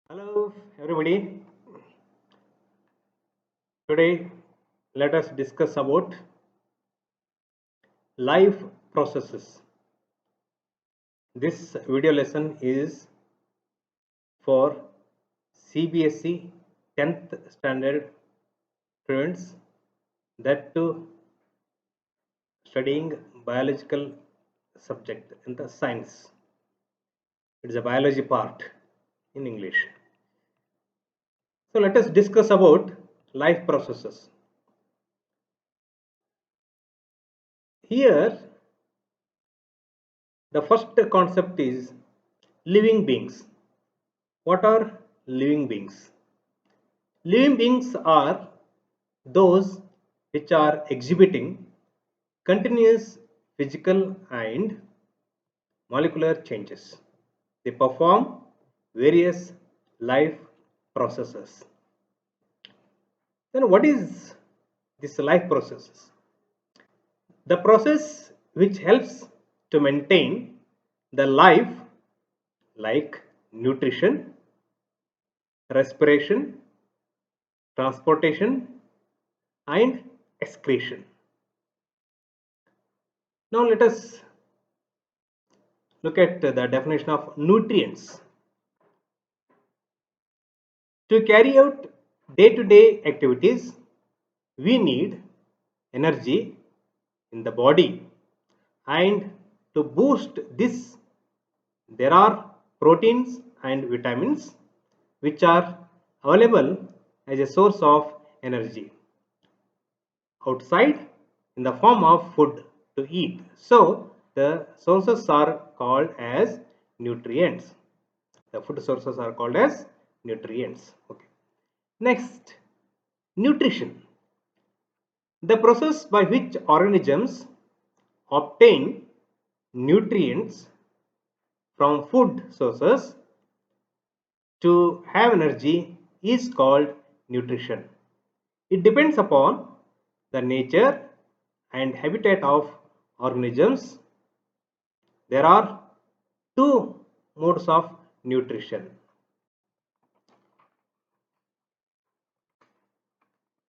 Hello, everybody. Today, let us discuss about life processes. This video lesson is for CBSE 10th standard students that too studying biological subject in the science. It is a biology part in English. So let us discuss about life processes. Here, the first concept is living beings. What are living beings? Living beings are those which are exhibiting continuous physical and molecular changes. They perform various life processes. Then what is this life processes? The process which helps to maintain the life like nutrition, respiration, transportation and excretion. Now let us look at the definition of nutrients. To carry out day-to-day activities, we need energy in the body, and to boost this, there are proteins and vitamins which are available as a source of energy outside in the form of food to eat. So the sources are called as nutrients. The food sources are called as nutrients. Okay. Next, nutrition. The process by which organisms obtain nutrients from food sources to have energy is called nutrition. It depends upon the nature and habitat of organisms. There are two modes of nutrition.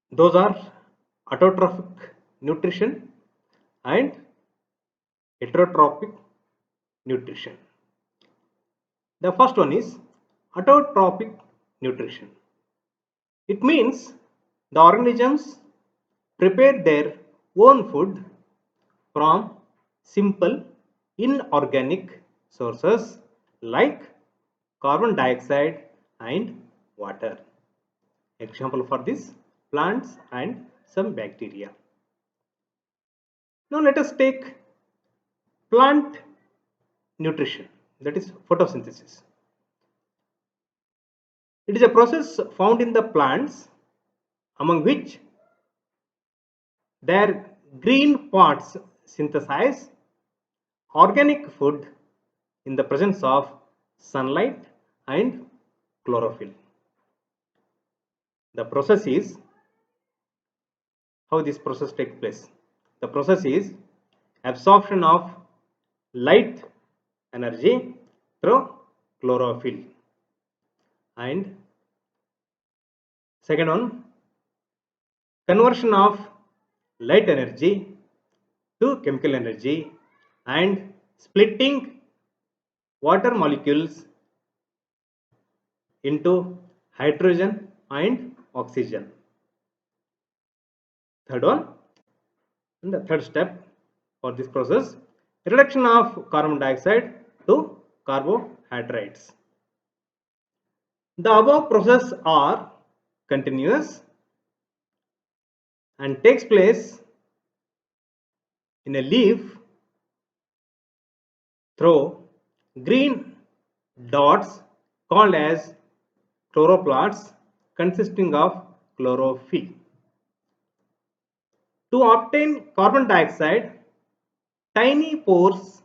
Those are autotrophic nutrition and heterotrophic nutrition. The first one is autotrophic nutrition. It means the organisms prepare their own food from simple inorganic sources like carbon dioxide and water. Example for this, plants and some bacteria. Now let us take plant nutrition, that is photosynthesis. It is a process found in the plants among which their green parts synthesize organic food in the presence of sunlight and chlorophyll. The process is how this process takes place. The process is absorption of light energy through chlorophyll, and second one, conversion of light energy to chemical energy and splitting water molecules into hydrogen and oxygen. Third one, and the third step for this process, reduction of carbon dioxide to carbohydrates. The above process are continuous and takes place in a leaf through green dots called as chloroplasts consisting of chlorophyll. To obtain carbon dioxide, tiny pores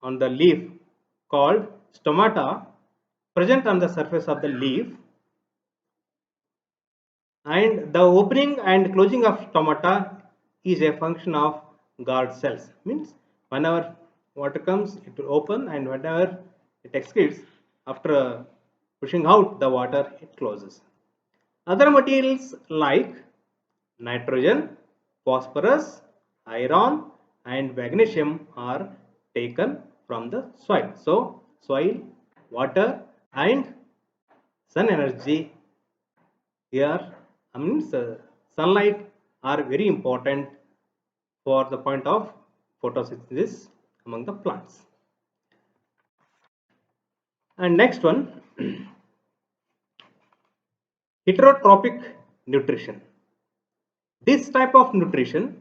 on the leaf called stomata present on the surface of the leaf, and the opening and closing of stomata is a function of guard cells. Means whenever water comes it will open, and whenever it excretes after pushing out the water, it closes. Other materials like nitrogen, phosphorus, iron and magnesium are taken from the soil. So soil, water and sun energy here, sunlight are very important for the point of photosynthesis among the plants. And next one, heterotrophic nutrition. This type of nutrition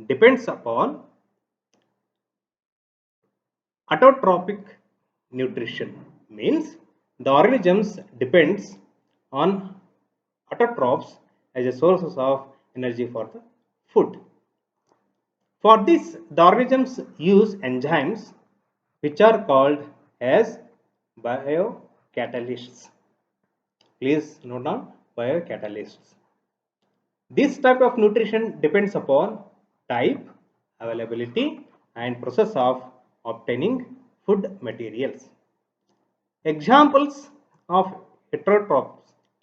depends upon autotrophic nutrition, means the organisms depends on autotrophs as a sources of energy for the food. For this, the organisms use enzymes which are called as biocatalysts. Please note down biocatalysts. This type of nutrition depends upon type, availability and process of obtaining food materials. Examples of heterotrophs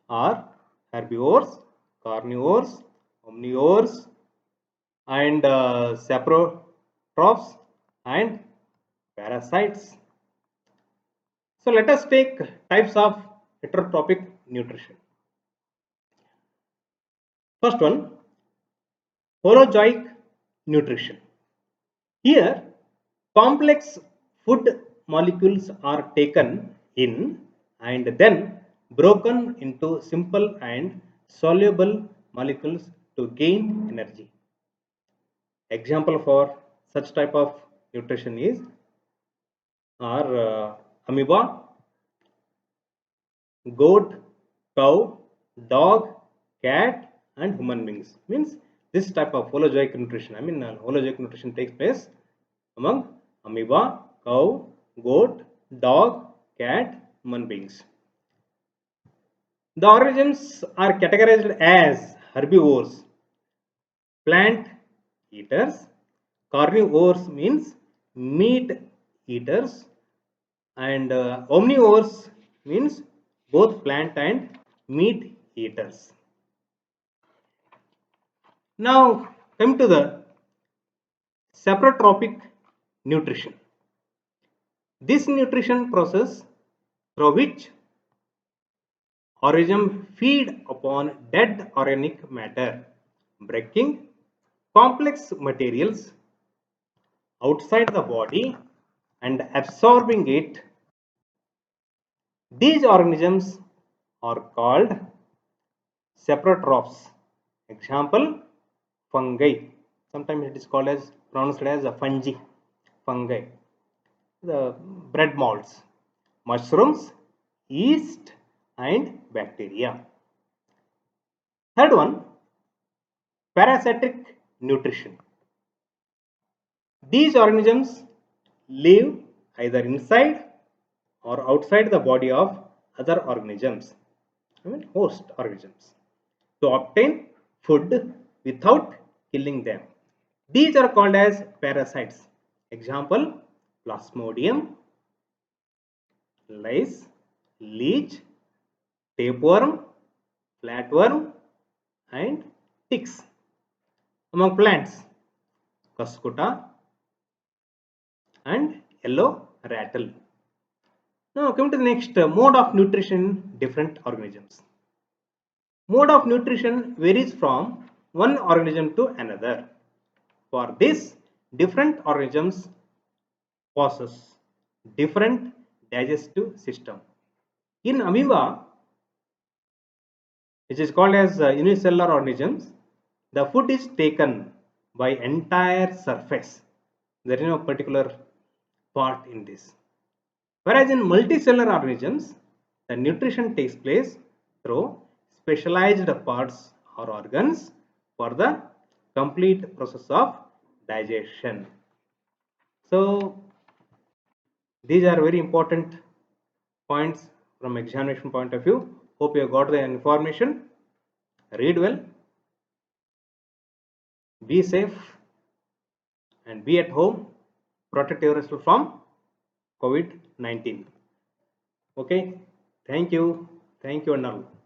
are herbivores, carnivores, omnivores and saprotrophs and parasites. So let us take types of heterotrophic nutrition. First one, holozoic nutrition. Here, complex food molecules are taken in and then broken into simple and soluble molecules to gain energy. Example for such type of nutrition is are amoeba, goat, cow, dog, cat and human beings. Means this type of holozoic nutrition, holozoic nutrition takes place among amoeba, cow, goat, dog, cat, human beings. The organisms are categorized as herbivores, plant eaters, carnivores means meat eaters, and omnivores means both plant and meat eaters. Now come to the saprotrophic nutrition. This nutrition process through which organisms feed upon dead organic matter, breaking complex materials outside the body and absorbing it. These organisms are called saprotrophs. Example, fungi. Sometimes it is called as pronounced as a fungi. Fungi. The bread molds, mushrooms, yeast, and bacteria. Third one, parasitic nutrition. These organisms live either inside or outside the body of other organisms, host organisms, to obtain food without killing them. These are called as parasites. Example, Plasmodium, lice, leech, tapeworm, flatworm, and ticks. Among plants, Cuscuta and yellow rattle. Now coming to the next mode of nutrition in different organisms. Mode of nutrition varies from one organism to another. For this, different organisms possess different digestive system. In amoeba, which is called as unicellular organisms, the food is taken by entire surface. There is no particular part in this. Whereas in multicellular organisms, the nutrition takes place through specialized parts or organs for the complete process of digestion. So these are very important points from examination point of view. Hope you got the information. Read well, be safe and be at home. Protect yourself from COVID-19. Okay, thank you and all.